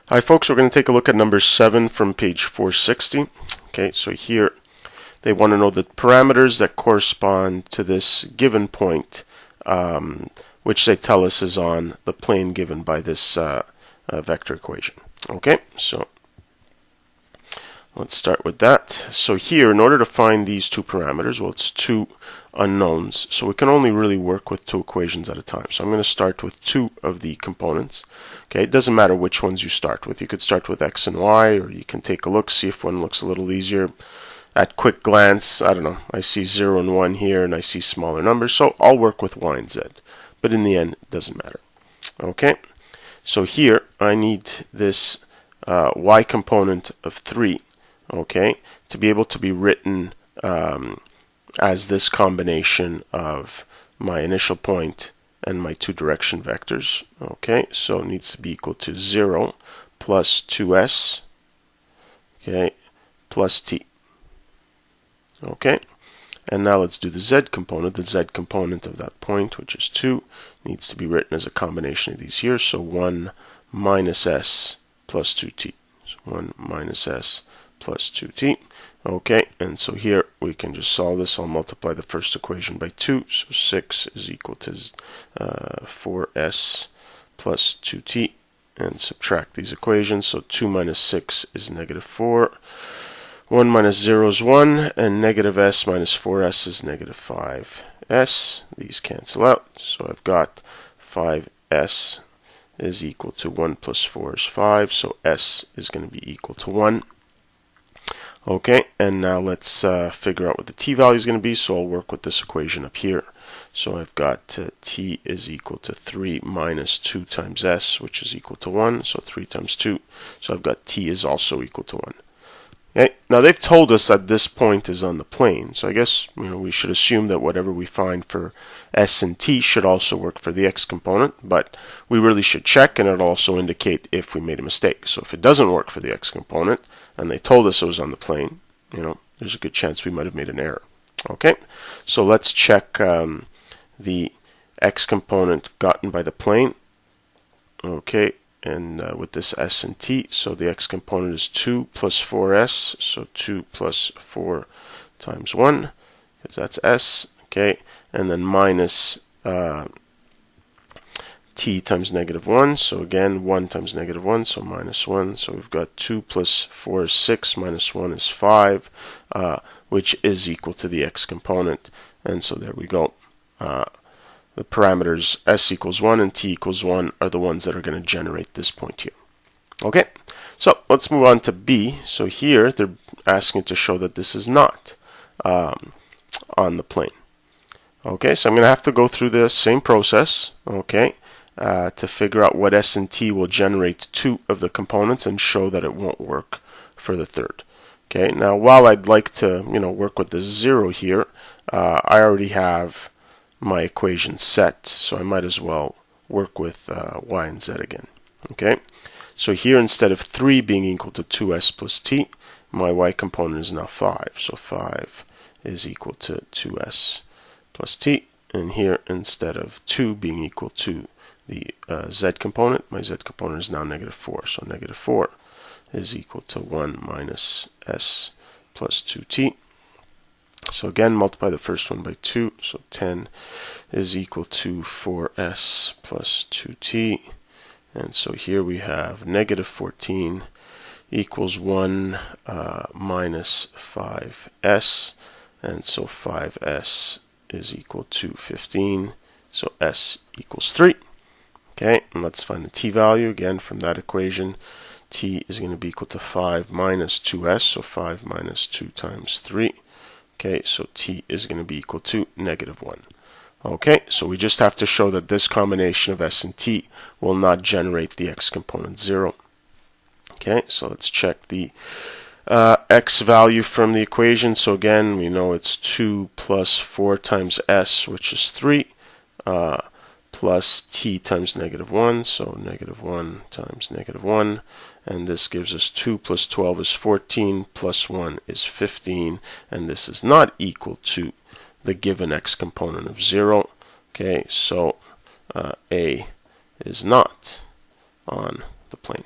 Hi folks, we're going to take a look at number 7 from page 460. Okay, so here they want to know the parameters that correspond to this given point, which they tell us is on the plane given by this vector equation. Okay, so let's start with that. So here, in order to find these two parameters, well, it's two unknowns, so we can only really work with two equations at a time. So I'm going to start with two of the components. Okay, it doesn't matter which ones you start with. You could start with x and y, or you can take a look, see if one looks a little easier. At quick glance, I don't know, I see 0 and 1 here, and I see smaller numbers, so I'll work with y and z. But in the end, it doesn't matter. Okay, so here I need this y component of 3, okay, to be able to be written as this combination of my initial point and my two direction vectors. Okay, so it needs to be equal to 0 plus 2s, okay, plus t. Okay, and now let's do the z component. The z component of that point, which is 2, needs to be written as a combination of these here. So 1 minus s plus 2t. So 1 minus s plus 2t. Okay, and so here we can just solve this. I'll multiply the first equation by 2. So 6 is equal to 4s plus 2t. And subtract these equations. So 2 minus 6 is negative 4. 1 minus 0 is 1, and negative s minus 4s is negative 5s. These cancel out, so I've got 5s is equal to 1 plus 4 is 5, so s is going to be equal to 1. Okay, and now let's figure out what the t value is going to be, so I'll work with this equation up here. So I've got t is equal to 3 minus 2 times s, which is equal to 1, so 3 times 2. So I've got t is also equal to 1. Okay, now they've told us that this point is on the plane, so I guess we should assume that whatever we find for s and t should also work for the x component, but we really should check, and it'll also indicate if we made a mistake. So if it doesn't work for the x component, and they told us it was on the plane, there's a good chance we might have made an error. Okay, so let's check the x component gotten by the plane. Okay, and with this s and t, so the x component is 2 plus 4s, so 2 plus 4 times 1, because that's s, okay, and then minus t times negative 1, so again 1 times negative 1, so minus 1, so we've got 2 plus 4 is 6, minus 1 is 5, which is equal to the x component, and so there we go. The parameters s equals 1 and t equals 1 are the ones that are going to generate this point here. Okay, so let's move on to b. So here they're asking to show that this is not on the plane. Okay, so I'm going to have to go through the same process, okay, to figure out what s and t will generate two of the components and show that it won't work for the third. Okay, now while I'd like to work with the 0 here, I already have my equation set, so I might as well work with y and z again. Okay, so here instead of 3 being equal to 2s plus t, my y component is now 5, so 5 is equal to 2s plus t, and here instead of 2 being equal to the z component, my z component is now negative 4, so negative 4 is equal to 1 minus s plus 2t. So again, multiply the first one by 2, so 10 is equal to 4s plus 2t. And so here we have negative 14 equals 1 minus 5s, and so 5s is equal to 15, so s equals 3. Okay, and let's find the t value. Again, from that equation, t is going to be equal to 5 minus 2s, so 5 minus 2 times 3. Okay, so t is going to be equal to negative 1. Okay, so we just have to show that this combination of s and t will not generate the x component 0. Okay, so let's check the x value from the equation. So again, we know it's 2 plus 4 times s, which is 3, plus t times negative 1, so negative 1 times negative 1, and this gives us 2 plus 12 is 14, plus 1 is 15, and this is not equal to the given x component of 0. Okay, so A is not on the plane.